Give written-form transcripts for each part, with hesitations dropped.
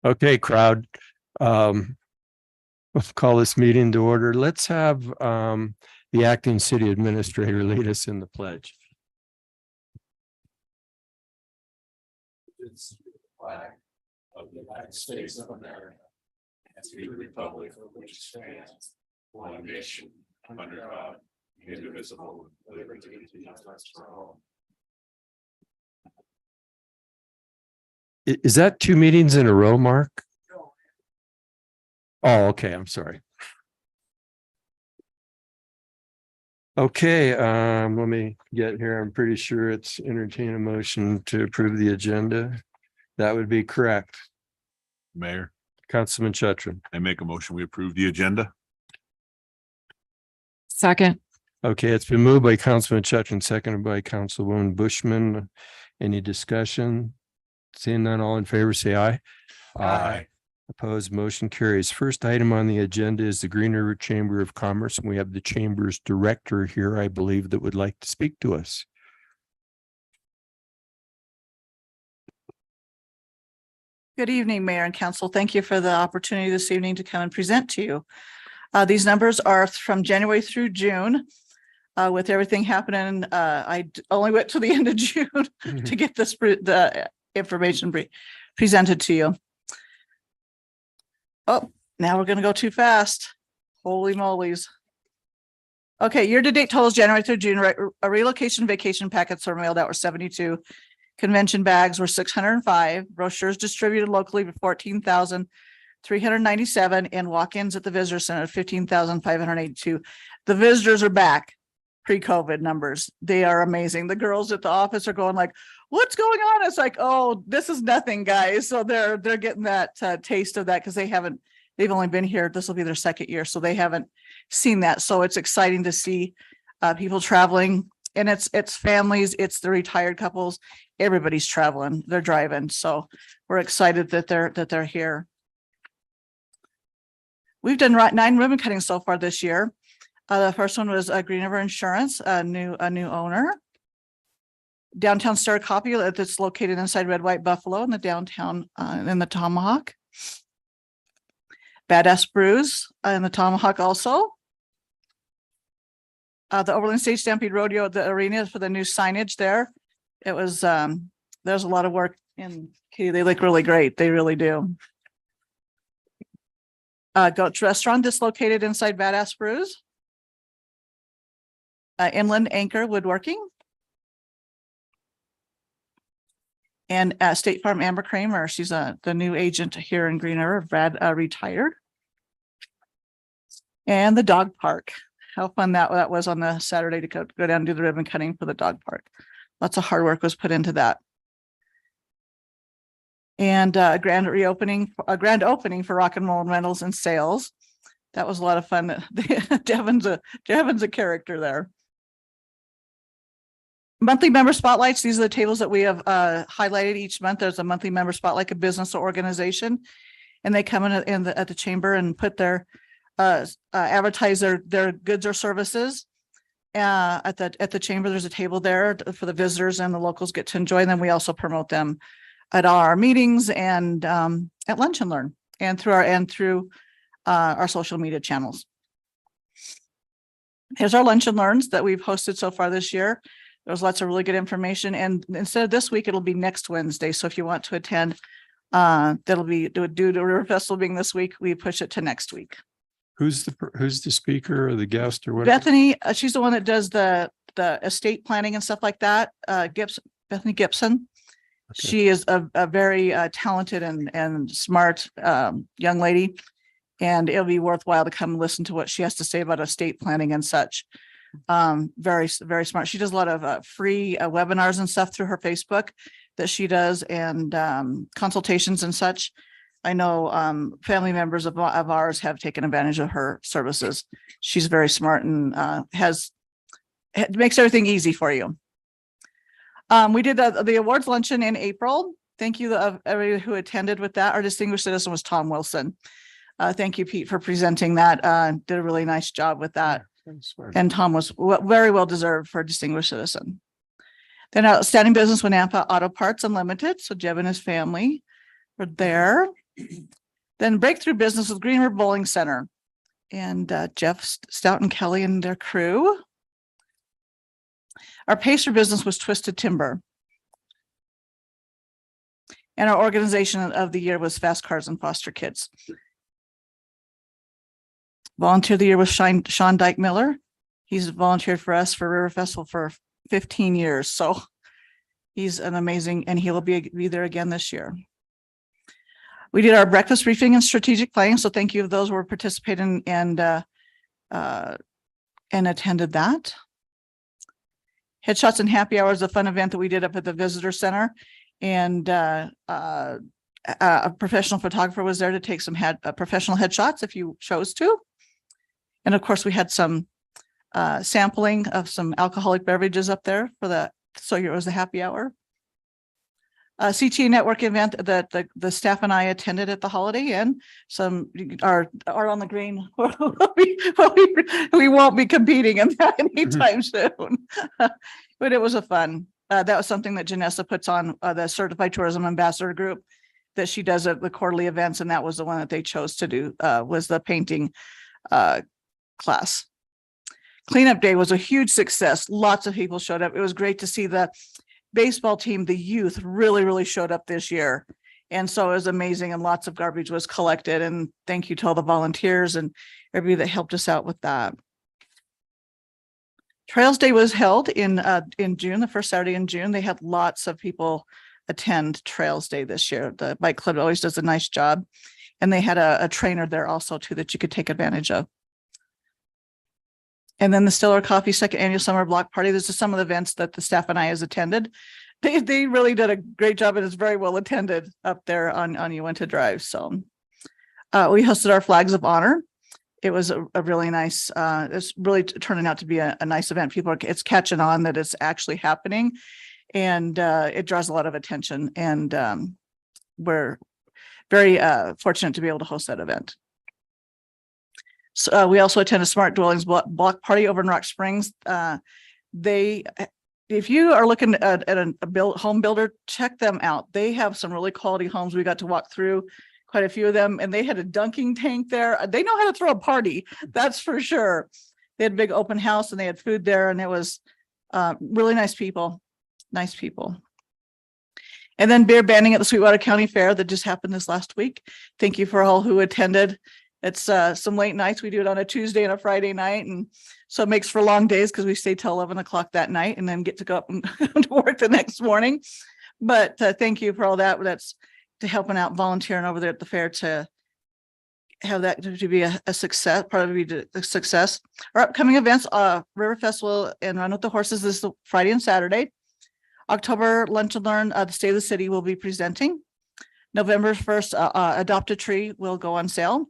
Okay, crowd. Let's call this meeting to order. Let's have the acting city administrator lead us in the pledge. It's the flag of the United States of America and to the republic for which it stands, one nation, under God, indivisible, with liberty and justice for all. Is that 2 meetings in a row, Mark? Oh, okay. I'm sorry. Okay, let me get here. I'm pretty sure it's entertain a motion to approve the agenda. That would be correct. Mayor, Councilman Chetron. I make a motion, we approve the agenda. Second. Okay, it's been moved by Councilman Chetron, seconded by Councilwoman Bushman. Any discussion? Seeing none, all in favor, say aye. Aye. Opposed, motion carries. First item on the agenda is the Green River Chamber of Commerce, and we have the Chamber's director here, I believe, that would like to speak to us. Good evening, Mayor and Council. Thank you for the opportunity this evening to come and present to you. These numbers are from January through June. With everything happening, I only went to the end of June to get the information presented to you. Oh, now we're going to go too fast. Holy mollies. Okay, year-to-date totals January through June, a relocation vacation packets were mailed out were 72. Convention bags were 605. Brochures distributed locally were 14,397, and walk-ins at the visitor center 15,582. The visitors are back. Pre-COVID numbers. They are amazing. The girls at the office are going like, what's going on? It's like, oh, this is nothing, guys. So they're getting that taste of that because they've only been here. This will be their second year. So they haven't seen that. So it's exciting to see people traveling, and it's families, it's the retired couples. Everybody's traveling, they're driving. So we're excited that they're here. We've done 9 ribbon cuttings so far this year. The first one was Green River Insurance, a new owner. Downtown Star Coffee that's located inside Red White Buffalo in the downtown in the Tomahawk. Badass Brews in the Tomahawk also. The Overland State Stampede Rodeo at the arena for the new signage there. It was there's a lot of work in Katy. They look really great. They really do. Goat's Restaurant that's located inside Badass Brews. Inland Anchor Woodworking. And State Farm Amber Kramer, she's the new agent here in Green River. Brad retired. And the dog park. How fun that was on the Saturday to go down and do the ribbon cutting for the dog park. Lots of hard work was put into that. And a grand opening for Rock and Roll Rentals and Sales. That was a lot of fun. Devin's a character there. Monthly member spotlights. These are the tables that we have highlighted each month. There's a monthly member spotlight, a business or organization, and they come in at the chamber and put their advertise their goods or services. At the chamber, there's a table there for the visitors, and the locals get to enjoy them. We also promote them at all our meetings and at Lunch and Learn, and through our social media channels. Here's our Lunch and Learns that we've hosted so far this year. There's lots of really good information, and instead of this week, it'll be next Wednesday. So if you want to attend, that'll be due to River Festival being this week. We push it to next week. Who's the speaker or the guest or whatever? Bethany, she's the one that does the estate planning and stuff like that. Bethany Gibson. Okay. She is a very talented and smart young lady, and it'll be worthwhile to come listen to what she has to say about estate planning and such. Very, very smart. She does a lot of free webinars and stuff through her Facebook that she does, and consultations and such. I know family members of ours have taken advantage of her services. She's very smart and makes everything easy for you. We did the awards luncheon in April. Thank you to everybody who attended with that. Our distinguished citizen was Tom Wilson. Thank you, Pete, for presenting that. Did a really nice job with that. And Tom was very well deserved for a distinguished citizen. Then outstanding business with Nampa Auto Parts Unlimited. So Jeb and his family were there. Then breakthrough business with Green River Bowling Center and Jeff Stout and Kelly and their crew. Our Pacer business was Twisted Timber. And our organization of the year was Fast Cars and Foster Kids. Volunteer of the year was Sean Dyke Miller. He's volunteered for us for River Festival for 15 years. So he's an amazing, and he will be there again this year. We did our breakfast briefing and strategic planning. So thank you to those who were participating and attended that. Headshots and Happy Hours, a fun event that we did up at the Visitor Center. And a professional photographer was there to take some professional headshots if you chose to. And of course, we had some sampling of some alcoholic beverages up there for the, so it was a happy hour. CTA network event that the staff and I attended at the Holiday Inn. Some are on the green. We won't be competing in that anytime soon. But it was a fun. That was something that Janessa puts on the Certified Tourism Ambassador group that she does at the quarterly events. And that was the one that they chose to do was the painting class. Cleanup day was a huge success. Lots of people showed up. It was great to see the baseball team, the youth really showed up this year. And so it was amazing. And lots of garbage was collected. And thank you to all the volunteers and everybody that helped us out with that. Trails Day was held in June, the first Saturday in June. They had lots of people attend Trails Day this year. The bike club always does a nice job. And they had a trainer there also too that you could take advantage of. And then the Stiller Coffee second annual summer block party. This is some of the events that the staff and I has attended. They really did a great job and it's very well attended up there on Uinta Drive. So we hosted our Flags of Honor. It was a really nice, it's really turning out to be a nice event. It's catching on that it's actually happening and it draws a lot of attention. And we're very fortunate to be able to host that event. So we also attend a Smart Dwellings block party over in Rock Springs. If you are looking at a home builder, check them out. They have some really quality homes. We got to walk through quite a few of them, and they had a dunking tank there. They know how to throw a party, that's for sure. They had a big open house and they had food there, and it was really nice people. Nice people. And then beer banning at the Sweetwater County Fair that just happened this last week. Thank you for all who attended. It's some late nights. We do it on a Tuesday and a Friday night. And so it makes for long days because we stay till 11 o'clock that night and then get to go up and to work the next morning. But thank you for all that. That's to helping out, volunteering over there at the fair to have that to be a success, part of a success. Our upcoming events, River Festival and Run with the Horses this Friday and Saturday. October Lunch and Learn, the State of the City will be presenting. November 1st, Adopt a Tree will go on sale.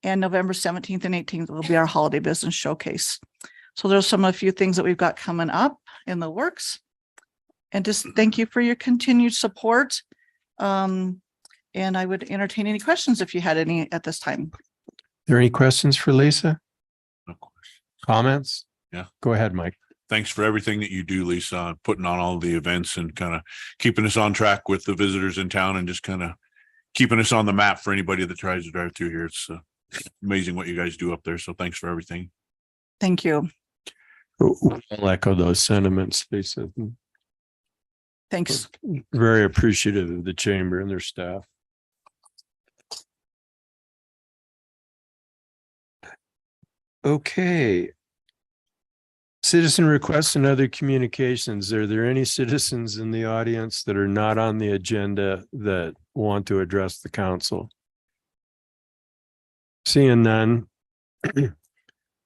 And November 17th and 18th will be our holiday business showcase. So there's a few things that we've got coming up in the works. And just thank you for your continued support. And I would entertain any questions if you had any at this time. Are there any questions for Lisa? Of course. Comments? Yeah. Go ahead, Mike. Thanks for everything that you do, Lisa, on putting on all the events and kind of keeping us on track with the visitors in town and just kind of keeping us on the map for anybody that tries to drive through here. It's amazing what you guys do up there. So thanks for everything. Thank you. I'll echo those sentiments, Lisa. Thanks. Very appreciative of the chamber and their staff. Okay. Citizen requests and other communications. Are there any citizens in the audience that are not on the agenda that want to address the council? Seeing none.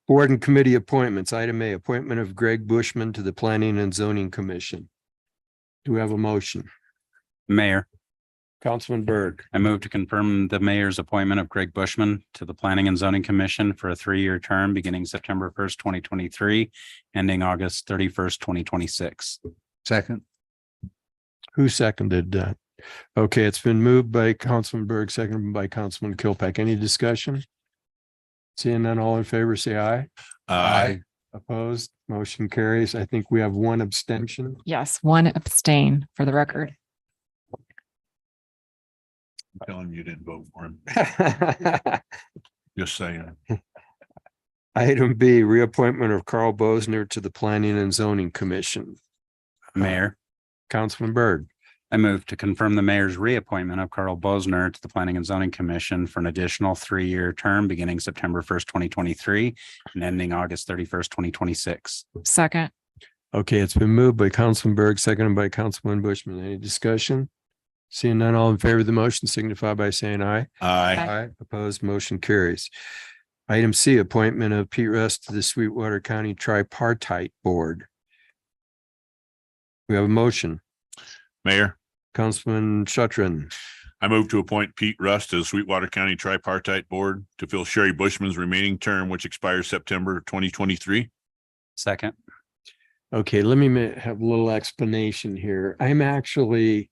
Board and committee appointments. Item A, appointment of Greg Bushman to the Planning and Zoning Commission. Do we have a motion? Mayor, Councilman Berg. I move to confirm the mayor's appointment of Greg Bushman to the Planning and Zoning Commission for a 3-year term beginning September 1st, 2023, ending August 31st, 2026. Second. Who seconded that? Okay, it's been moved by Councilman Berg, seconded by Councilman Kilpack. Any discussion? Seeing none, all in favor, say aye. Aye. Opposed, motion carries. I think we have one abstention. Yes, one abstain for the record. Tell him you didn't vote for him. Just saying. Item B, reappointment of Carl Bosner to the Planning and Zoning Commission. Mayor, Councilman Byrd. I move to confirm the mayor's reappointment of Carl Bosner to the Planning and Zoning Commission for an additional 3-year term beginning September 1st, 2023 and ending August 31st, 2026. Second. Okay, it's been moved by Councilman Berg, seconded by Councilman Bushman. Any discussion? Seeing none, all in favor of the motion signify by saying aye. Aye. Opposed, motion carries. Item C, appointment of Pete Rust to the Sweetwater County Tripartite Board. We have a motion. Mayor, Councilman Shuttrin. I move to appoint Pete Rust to the Sweetwater County Tripartite Board to fill Sherry Bushman's remaining term, which expires September 2023. Second. Okay, let me have a little explanation here. I'm actually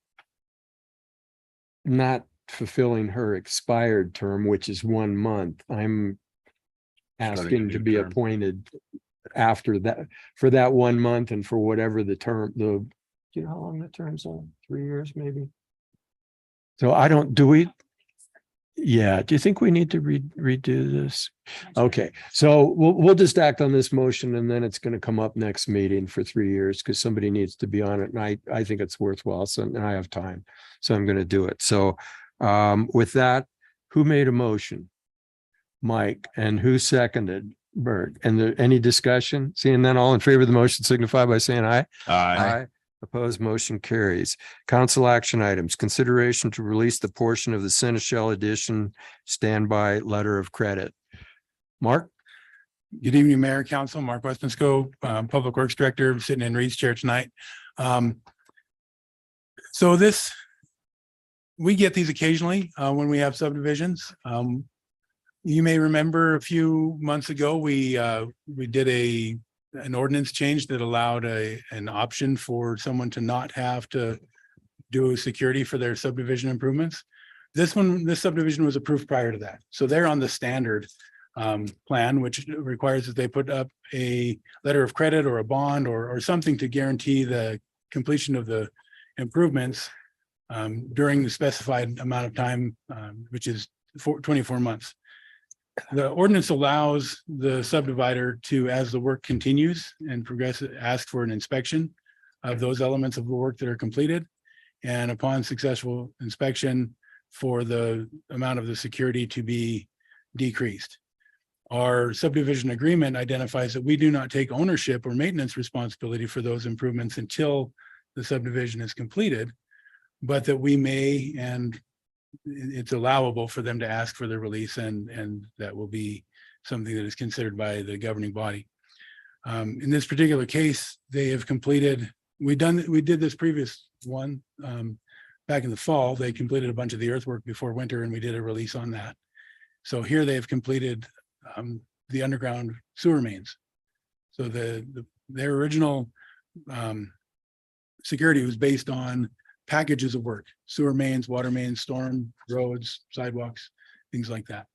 not fulfilling her expired term, which is 1 month. I'm Starting a asking to new be term. appointed after that, for that 1 month and for whatever the term, do you know how long the term's on? 3 years, maybe? So yeah, do you think we need to redo this? Okay, so we'll just act on this motion and then it's going to come up next meeting for 3 years because somebody needs to be on it. And I think it's worthwhile. So and I have time, so I'm going to do it. So with that, who made a motion? Mike, and who seconded? Bert. And any discussion? Seeing none, all in favor of the motion signify by saying aye. Aye. Opposed, motion carries. Council action items, consideration to release the portion of the Seneschal Edition standby letter of credit. Mark? Good evening, Mayor, Council, Mark Westensco, Public Works Director, sitting in Reed's chair tonight. So we get these occasionally when we have subdivisions. You may remember a few months ago, we did an ordinance change that allowed an option for someone to not have to do security for their subdivision improvements. This subdivision was approved prior to that. So they're on the standard plan, which requires that they put up a letter of credit or a bond or something to guarantee the completion of the improvements during the specified amount of time, which is 24 months. The ordinance allows the subdivider to, as the work continues and progresses, ask for an inspection of those elements of the work that are completed. And upon successful inspection, for the amount of the security to be decreased. Our subdivision agreement identifies that we do not take ownership or maintenance responsibility for those improvements until the subdivision is completed, but that we may, and it's allowable for them to ask for the release, and that will be something that is considered by the governing body. In this particular case, they have completed, we did this previous one back in the fall. They completed a bunch of the earthwork before winter and we did a release on that. So here they have completed the underground sewer mains. So their original security was based on packages of work: sewer mains, water mains, storm, roads, sidewalks, things like that,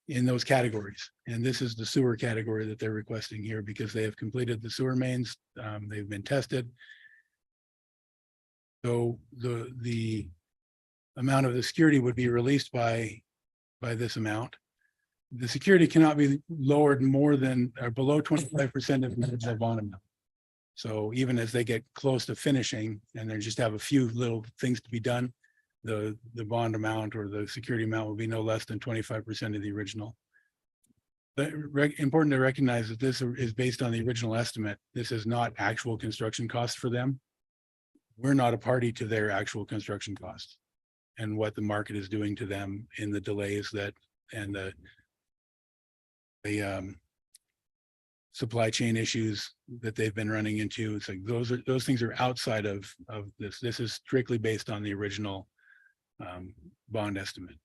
in those categories. And this is the sewer category that they're requesting here because they have completed the sewer mains. They've been tested. So the amount of the security would be released by this amount. The security cannot be lowered more than or below 25% of the bond amount. So even as they get close to finishing and they just have a few little things to be done, the bond amount or the security amount will be no less than 25% of the original. But important to recognize that this is based on the original estimate. This is not actual construction costs for them. We're not a party to their actual construction costs and what the market is doing to them in the delays that and the supply chain issues that they've been running into. It's like those things are outside of this. This is strictly based on the original bond estimate.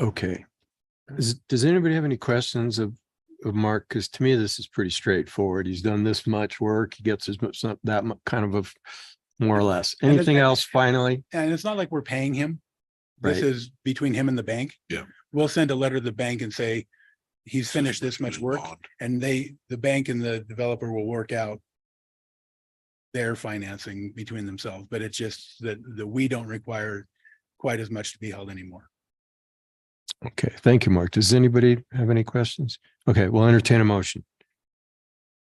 Okay. Does anybody have any questions of Mark? Because to me, this is pretty straightforward. He's done this much work. He gets as much, that kind of a more or less. Anything else finally? And it's not like we're paying him. This Right. is between him and the bank. Yeah. We'll send a letter to the bank and say, he's finished this much work, and the bank and the developer will work out their financing between themselves, but it's just that we don't require quite as much to be held anymore. Okay, thank you, Mark. Does anybody have any questions? Okay, we'll entertain a motion.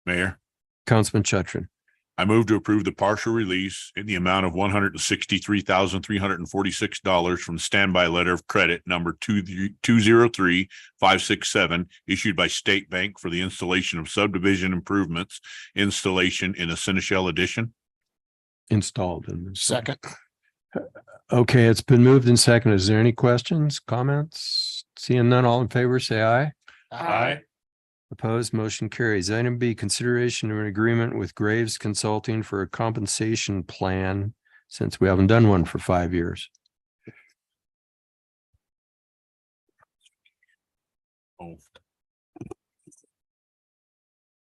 Mayor, Councilman Chetron. I move to approve the partial release in the amount of $163,346 from the standby letter of credit number 203-567 issued by State Bank for the installation of subdivision improvements installation in a Seneschal addition. Installed in this. Second. Okay, it's been moved and seconded. Is there any questions, comments? Seeing none, all in favor, say aye. Aye. Opposed, motion carries. Item B, consideration of an agreement with Graves Consulting for a compensation plan, since we haven't done one for 5 years. Oh,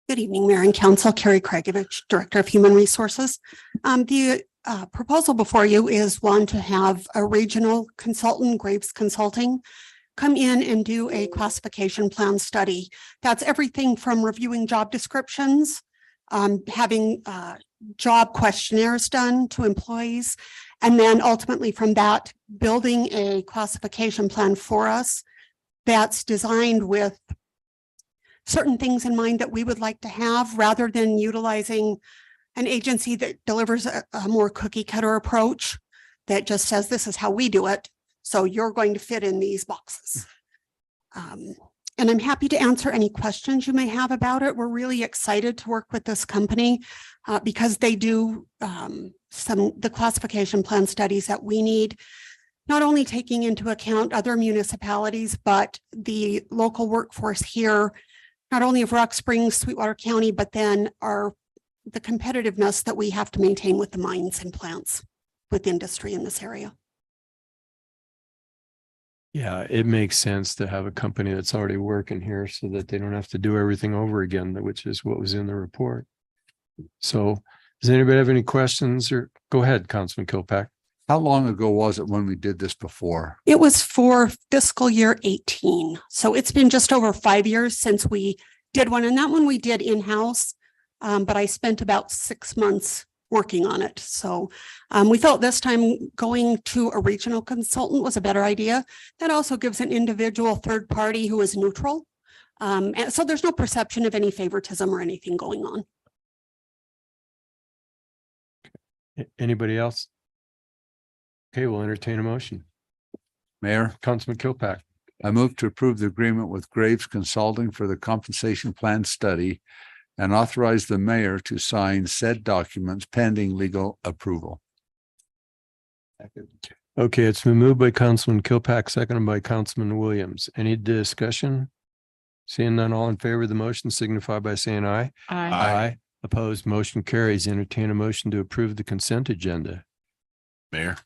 Good evening, Mayor and Council. Carrie Kragovich, Director of Human Resources. The proposal before you is one to have a regional consultant, Graves Consulting, come in and do a classification plan study. That's everything from reviewing job descriptions, having job questionnaires done to employees, and then ultimately from that, building a classification plan for us that's designed with certain things in mind that we would like to have, rather than utilizing an agency that delivers a more cookie cutter approach that just says, this is how we do it, so you're going to fit in these boxes. And I'm happy to answer any questions you may have about it. We're really excited to work with this company because they do the classification plan studies that we need, not only taking into account other municipalities, but the local workforce here, not only of Rock Springs, Sweetwater County, but then the competitiveness that we have to maintain with the mines and plants with industry in this area. Yeah, it makes sense to have a company that's already working here so that they don't have to do everything over again, which is what was in the report. So does anybody have any questions, or go ahead, Councilman Kilpack? How long ago was it when we did this before? It was for fiscal year 18. So it's been just over 5 years since we did one, and that one we did in-house. But I spent about 6 months working on it. So we felt this time going to a regional consultant was a better idea. That also gives an individual third party who is neutral. And so there's no perception of any favoritism or anything going on. Anybody else? Okay, we'll entertain a motion. Mayor, Councilman Kilpack. I move to approve the agreement with Graves Consulting for the compensation plan study and authorize the mayor to sign said documents pending legal approval. Okay, it's been moved by Councilman Kilpack, seconded by Councilman Williams. Any discussion? Seeing none, all in favor of the motion signify by saying aye. Aye. Opposed, motion carries. Entertain a motion to approve the consent agenda. Mayor,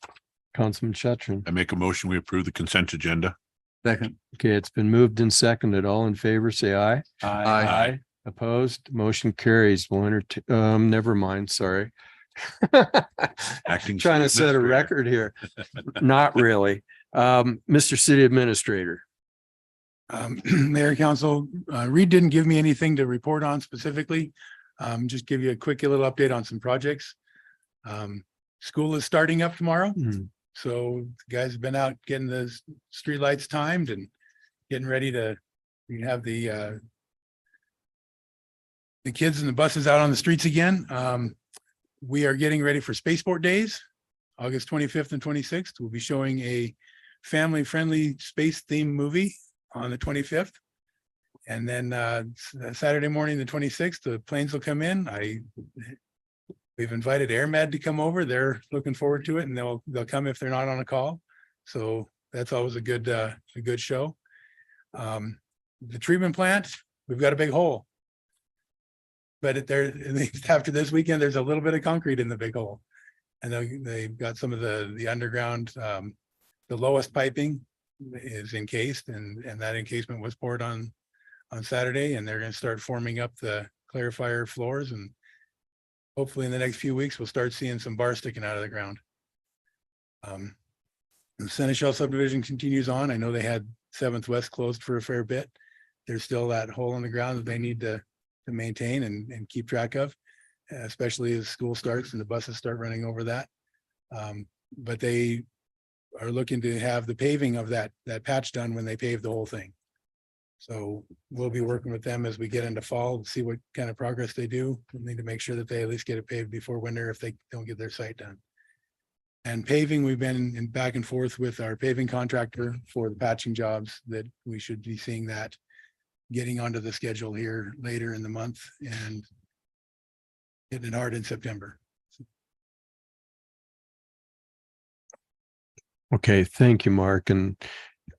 Councilman Chetron. I make a motion, we approve the consent agenda. Second. Okay, it's been moved and seconded. All in favor, say aye. Aye. Opposed, motion carries. We'll entertain, never mind, sorry. Acting Trying to city set a administrator. record here. Not really. Mr. City Administrator. Mayor, Council, Reed didn't give me anything to report on specifically. Just give you a quick little update on some projects. School is starting up tomorrow. So the guys have been out getting the streetlights timed and getting ready to have the kids and the buses out on the streets again. We are getting ready for Spaceport Days, August 25th and 26th. We'll be showing a family-friendly space-themed movie on the 25th. And then Saturday morning, the 26th, the planes will come in. We've invited AirMed to come over. They're looking forward to it, and they'll come if they're not on a call. So that's always a good show. The treatment plant, we've got a big hole. But after this weekend, there's a little bit of concrete in the big hole. And they've got some of the underground, the lowest piping is encased, and that encasement was poured on Saturday, and they're going to start forming up the clarifier floors, and hopefully in the next few weeks, we'll start seeing some bars sticking out of the ground. The Seneschal subdivision continues on. I know they had 7th West closed for a fair bit. There's still that hole in the ground that they need to maintain and keep track of. especially as school starts and the buses start running over that. But they are looking to have the paving of that patch done when they pave the whole thing. So we'll be working with them as we get into fall to see what kind of progress they do. We need to make sure that they at least get it paved before winter if they don't get their site done. And paving, we've been in back and forth with our paving contractor for the patching jobs that we should be seeing that getting onto the schedule here later in the month and hitting it hard in September. Okay, thank you, Mark. And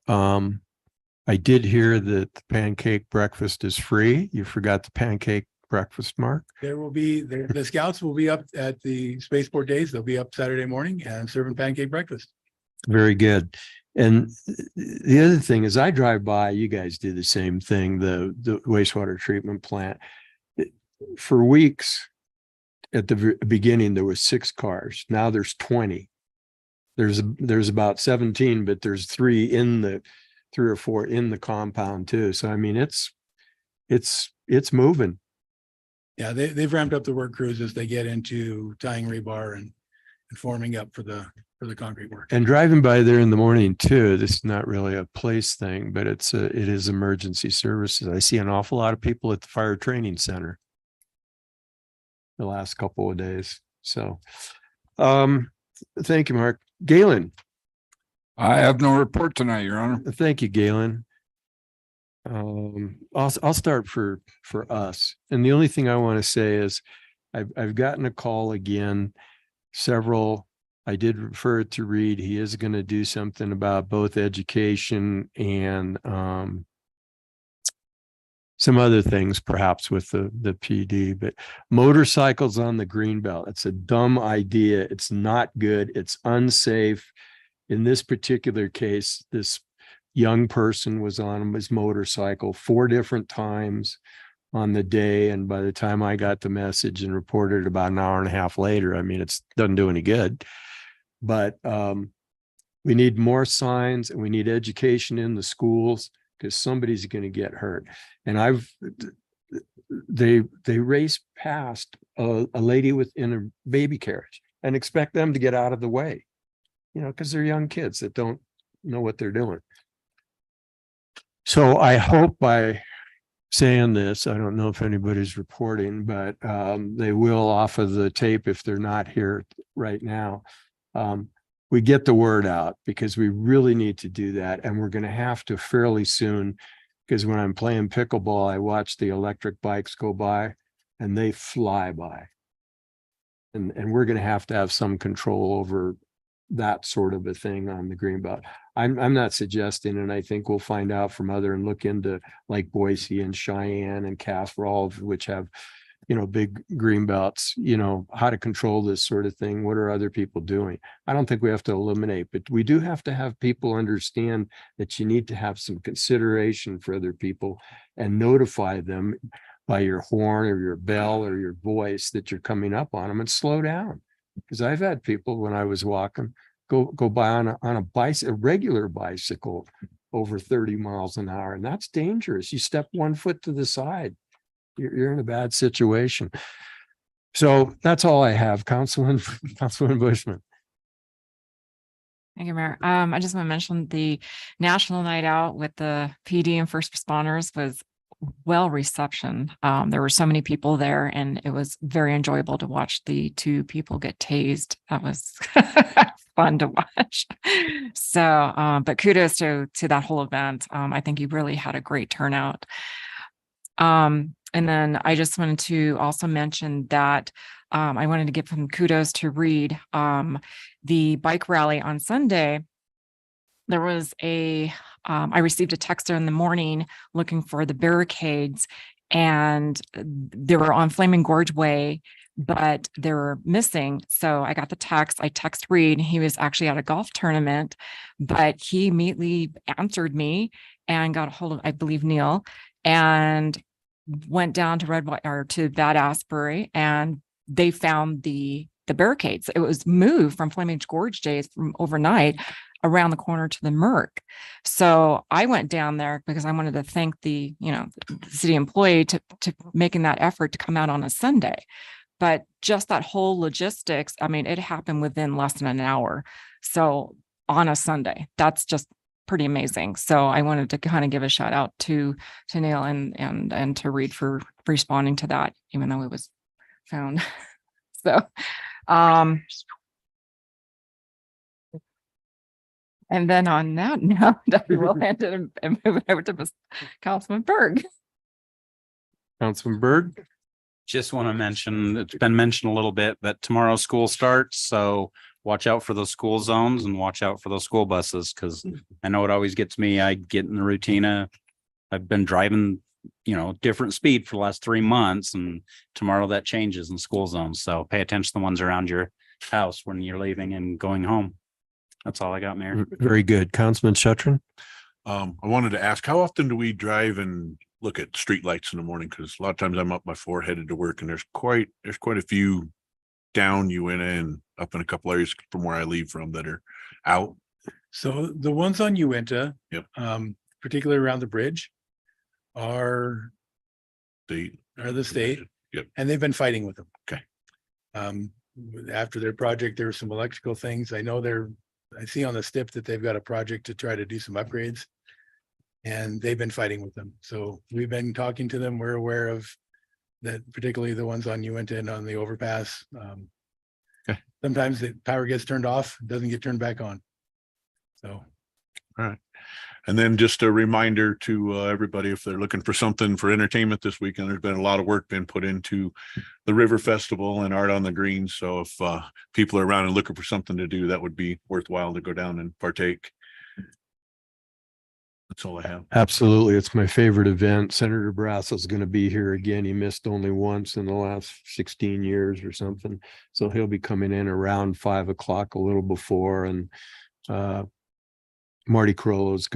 I did hear that the pancake breakfast is free. You forgot the pancake breakfast, Mark? There will be, the scouts will be up at the Spaceport Days. They'll be up Saturday morning and serving pancake breakfast. Very good. And the other thing is I drive by, you guys do the same thing, the wastewater treatment plant. For weeks at the beginning, there was 6 cars. Now there's 20. There's about 17, but there's 3 or 4 in the compound too. So I mean, it's moving. Yeah, they've ramped up the work crews as they get into tying rebar and forming up for the concrete work. And driving by there in the morning too, this is not really a place thing, but it is emergency services. I see an awful lot of people at the fire training center the last couple of days. So thank you, Mark. Galen. I have no report tonight, Your Honor. Thank you, Galen. I'll start for us. And the only thing I want to say is I've gotten a call again, several. I did refer it to Reed. He is going to do something about both education and some other things, perhaps with the PD, but motorcycles on the greenbelt. It's a dumb idea. It's not good. It's unsafe. In this particular case, this young person was on his motorcycle 4 different times on the day. And by the time I got the message and reported about an hour and a half later, I mean, it doesn't do any good. But we need more signs and we need education in the schools because somebody's going to get hurt. And they race past a lady in a baby carriage and expect them to get out of the way, because they're young kids that don't know what they're doing. So I hope by saying this, I don't know if anybody's reporting, but they will off of the tape if they're not here right now. We get the word out because we really need to do that. And we're going to have to fairly soon, because when I'm playing pickleball, I watch the electric bikes go by and they fly by. And we're going to have some control over that sort of a thing on the greenbelt. I'm not suggesting, and I think we'll find out from other and look into like Boise and Cheyenne and Castrol, which have, big green belts, how to control this sort of thing. What are other people doing? I don't think we have to eliminate, but we do have to have people understand that you need to have some consideration for other people and notify them by your horn or your bell or your voice that you're coming up on them and slow down. Because I've had people when I was walking go by on a regular bicycle over 30 miles an hour, and that's dangerous. You step 1 foot to the side, you're in a bad situation. So that's all I have, Councilman Bushman. Thank you, Mayor. I just want to mention the National Night Out with the PD and first responders was well reception. There were so many people there and it was very enjoyable to watch the 2 people get tased. That was fun to watch. So, but kudos to that whole event. I think you really had a great turnout. And then I just wanted to also mention that I wanted to give some kudos to Reed. The bike rally on Sunday, there was I received a text in the morning looking for the barricades, and they were on Flaming Gorge Way, but they were missing. So I got the text. I text Reed. He was actually at a golf tournament, but he immediately answered me and got a hold of, I believe, Neil, and went down to Bad Asbury, and they found the barricades. It was moved from Flaming Gorge Days from overnight around the corner to the Merc. So I went down there because I wanted to thank the city employee to making that effort to come out on a Sunday. but just that whole logistics, I mean, it happened within less than an hour. So on a Sunday, that's just pretty amazing. So I wanted to kind of give a shout out to Neil and to Reed for responding to that, even though it was found. So, and then on that note, I will hand it and move it over to Councilman Berg. Councilman Berg? Just want to mention, it's been mentioned a little bit, but tomorrow school starts, so watch out for those school zones and watch out for those school buses, because I know it always gets me. I get in the routine. I've been driving, different speed for the last 3 months, and tomorrow that changes in school zones. So pay attention to the ones around your house when you're leaving and going home. That's all I got, Mayor. Very good. Councilman Shuttron? I wanted to ask, how often do we drive and look at streetlights in the morning? Because a lot of times I'm up by 4 headed to work, and there's quite a few down Uinta and up in a couple areas from where I leave from that are out. So the ones on Uinta, Yep. Particularly around the bridge, are the state. Yep. And they've been fighting with them. Okay. After their project, there were some electrical things. I see on the STIP that they've got a project to try to do some upgrades. And they've been fighting with them. So we've been talking to them. We're aware of that, particularly the ones on Uinta and on the overpass. Okay. Sometimes the power gets turned off, doesn't get turned back on. So. All right. And then just a reminder to everybody, if they're looking for something for entertainment this weekend, there's been a lot of work been put into the River Festival and Art on the Green. So if people are around and looking for something to do, that would be worthwhile to go down and partake. That's all I have. Absolutely. It's my favorite event. Senator Brassel's going to be here again. He missed only once in the last 16 years or something. So he'll be coming in around 5 o'clock, a little before, and Marty Crowell's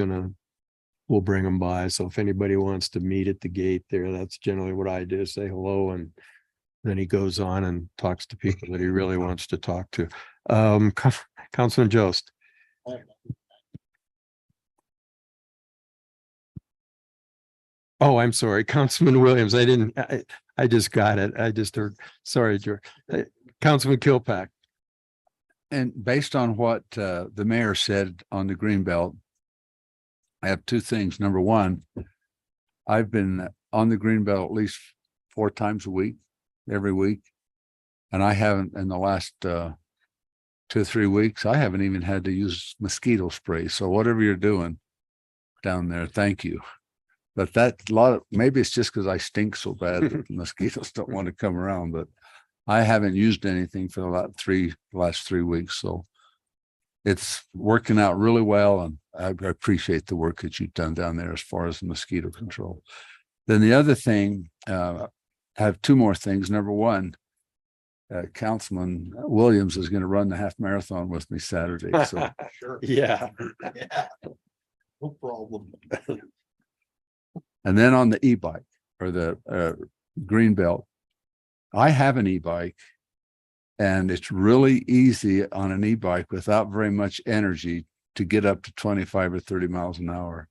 we'll bring him by. So if anybody wants to meet at the gate there, that's generally what I do, say hello. And then he goes on and talks to people that he really wants to talk to. Councilman Jost. Oh, I'm sorry, Councilman Williams. I just got it. I just heard, sorry, George. Councilman Kilpack. And based on what the mayor said on the Greenbelt, I have two things. Number one, I've been on the Greenbelt at least 4 times a week, every week. And I haven't, in the last 2 or 3 weeks, I haven't even had to use mosquito spray. So whatever you're doing down there, thank you. But maybe it's just because I stink so bad that the mosquitoes don't want to come around, but I haven't used anything for the last 3 weeks. So it's working out really well. And I appreciate the work that you've done down there as far as the mosquito control. Then the other thing, I have 2 more things. Number one, Councilman Williams is going to run the half marathon with me Saturday. So Sure. Yeah. No problem. And then on the e-bike or the Greenbelt, I have an e-bike, and it's really easy on an e-bike without very much energy to get up to 25 or 30 miles an hour.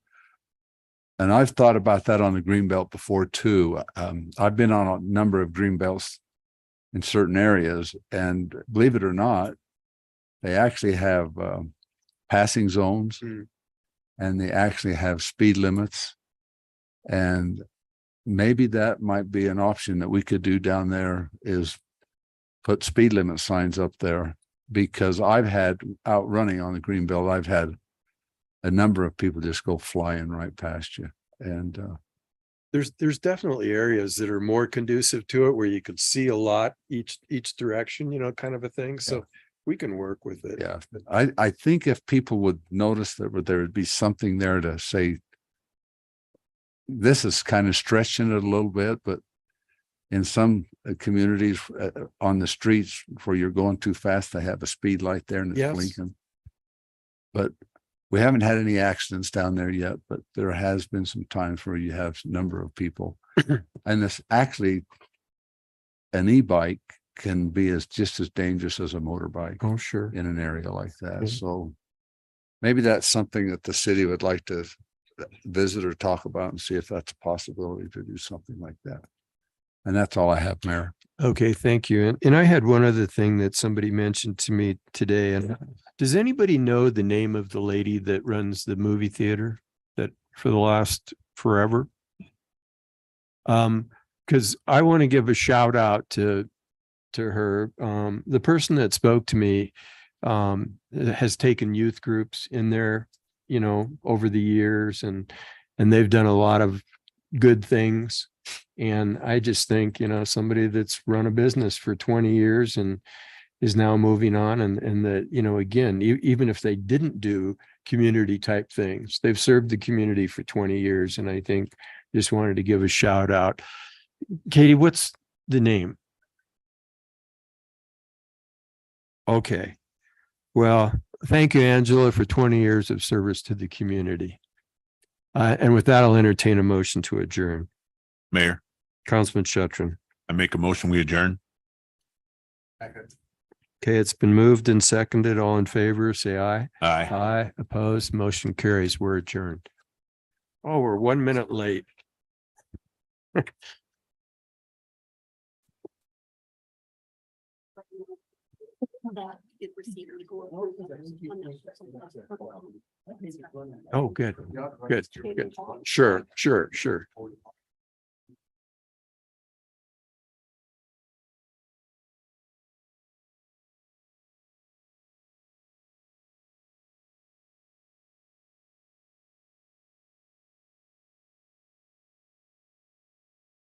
And I've thought about that on the Greenbelt before too. I've been on a number of Greenbelts in certain areas, and believe it or not, they actually have passing zones, and they actually have speed limits. And maybe that might be an option that we could do down there, is put speed limit signs up there, because I've had out running on the Greenbelt, I've had a number of people just go flying right past you. And There's definitely areas that are more conducive to it, where you could see a lot each direction, kind of a thing. So we can work with it. yeah, I think if people would notice that there would be something there to say, this is kind of stretching it a little bit, but in some communities on the streets where you're going too fast, they have a speed light there and it's Yes. blinking. But we haven't had any accidents down there yet, but there has been some times where you have a number of people. And this actually, an e-bike can be just as dangerous as a motorbike Oh, sure. in an area like that. Mhm. So maybe that's something that the city would like to visit or talk about and see if that's a possibility to do something like that. And that's all I have, Mayor. Okay, thank you. And I had one other thing that somebody mentioned to me today. And does anybody know the name of the lady that runs the movie theater that for the last forever? Because I want to give a shout out to her. The person that spoke to me has taken youth groups in there, you know, over the years, and they've done a lot of good things. And I just think, you know, somebody that's run a business for 20 years and is now moving on, and that, you know, again, even if they didn't do community type things, they've served the community for 20 years. And I think just wanted to give a shout out. Katie, what's the name? Okay. Well, thank you, Angela, for 20 years of service to the community. And with that, I'll entertain a motion to adjourn. Mayor, Councilman Shetron. I make a motion, we adjourn. Okay, it's been moved and seconded. All in favor, say aye. Aye. Aye, opposed, motion carries. We're adjourned. Oh, we're 1 minute late. Oh, good, good, good. Sure.